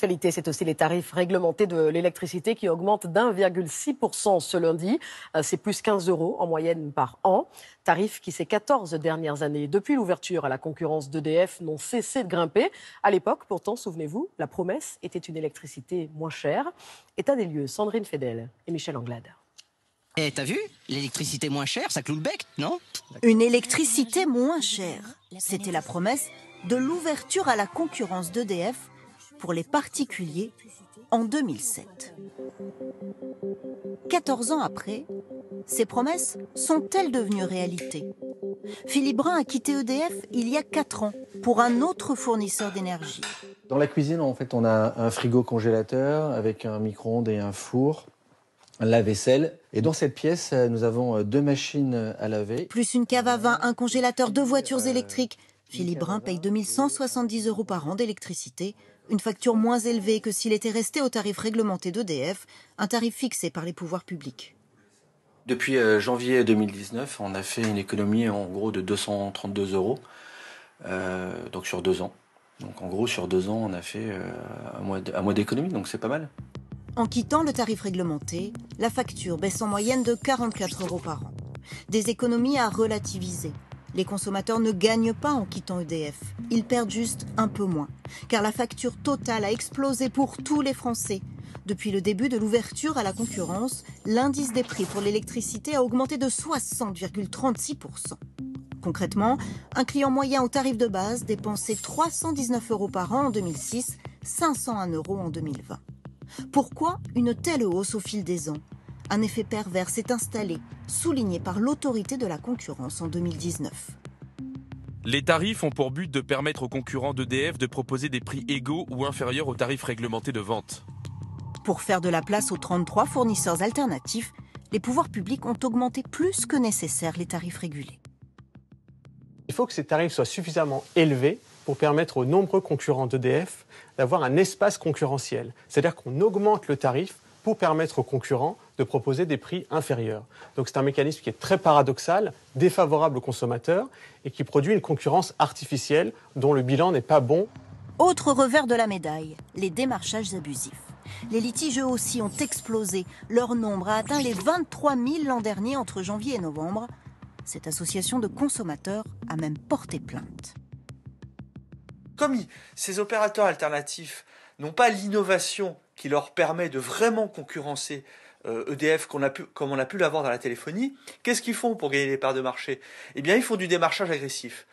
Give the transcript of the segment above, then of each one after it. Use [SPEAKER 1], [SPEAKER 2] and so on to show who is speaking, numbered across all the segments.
[SPEAKER 1] L'actualité, c'est aussi les tarifs réglementés de l'électricité qui augmentent d'1,6% ce lundi. C'est plus 15 € en moyenne par an. Tarif qui, ces 14 dernières années, depuis l'ouverture à la concurrence d'EDF, n'ont cessé de grimper. À l'époque, pourtant, souvenez-vous, la promesse était une électricité moins chère. État des lieux, Sandrine Fedel et Michel Anglade.
[SPEAKER 2] Et t'as vu, l'électricité moins chère, ça cloue le bec, non?
[SPEAKER 3] Une électricité moins chère. C'était la promesse de l'ouverture à la concurrence d'EDF pour les particuliers en 2007. 14 ans après, ces promesses sont-elles devenues réalité? Philippe Brun a quitté EDF il y a 4 ans pour un autre fournisseur d'énergie.
[SPEAKER 4] Dans la cuisine, en fait, on a un frigo congélateur avec un micro-ondes et un four, un lave-vaisselle. Et dans cette pièce, nous avons 2 machines à laver.
[SPEAKER 3] Plus une cave à vin, un congélateur, 2 voitures électriques. Philippe Brun paye 2170 € par an d'électricité, une facture moins élevée que s'il était resté au tarif réglementé d'EDF, un tarif fixé par les pouvoirs publics.
[SPEAKER 5] Depuis janvier 2019, on a fait une économie en gros de 232 €, donc sur 2 ans. Donc en gros, sur 2 ans, on a fait un mois d'économie, donc c'est pas mal.
[SPEAKER 3] En quittant le tarif réglementé, la facture baisse en moyenne de 44 € par an. Des économies à relativiser. Les consommateurs ne gagnent pas en quittant EDF. Ils perdent juste un peu moins. Car la facture totale a explosé pour tous les Français. Depuis le début de l'ouverture à la concurrence, l'indice des prix pour l'électricité a augmenté de 60,36%. Concrètement, un client moyen au tarif de base dépensait 319 € par an en 2006, 501 € en 2020. Pourquoi une telle hausse au fil des ans? Un effet pervers s'est installé, souligné par l'autorité de la concurrence en 2019.
[SPEAKER 6] Les tarifs ont pour but de permettre aux concurrents d'EDF de proposer des prix égaux ou inférieurs aux tarifs réglementés de vente.
[SPEAKER 3] Pour faire de la place aux 33 fournisseurs alternatifs, les pouvoirs publics ont augmenté plus que nécessaire les tarifs régulés.
[SPEAKER 7] Il faut que ces tarifs soient suffisamment élevés pour permettre aux nombreux concurrents d'EDF d'avoir un espace concurrentiel. C'est-à-dire qu'on augmente le tarif pour permettre aux concurrents de proposer des prix inférieurs. Donc c'est un mécanisme qui est très paradoxal, défavorable aux consommateurs et qui produit une concurrence artificielle dont le bilan n'est pas bon.
[SPEAKER 3] Autre revers de la médaille, les démarchages abusifs. Les litiges eux aussi ont explosé. Leur nombre a atteint les 23 000 l'an dernier entre janvier et novembre. Cette association de consommateurs a même porté plainte.
[SPEAKER 8] Comme ces opérateurs alternatifs n'ont pas l'innovation qui leur permet de vraiment concurrencer EDF comme on a pu l'avoir dans la téléphonie, qu'est-ce qu'ils font pour gagner des parts de marché? Eh bien, ils font du démarchage agressif.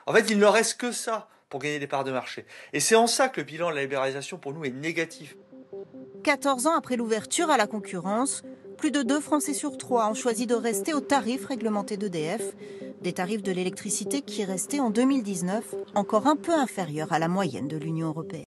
[SPEAKER 8] En fait, il ne leur reste que ça pour gagner des parts de marché. Et c'est en ça que le bilan de la libéralisation, pour nous, est négatif.
[SPEAKER 3] 14 ans après l'ouverture à la concurrence, plus de 2 Français sur 3 ont choisi de rester au tarif réglementé d'EDF, des tarifs de l'électricité qui restaient en 2019 encore un peu inférieurs à la moyenne de l'Union européenne.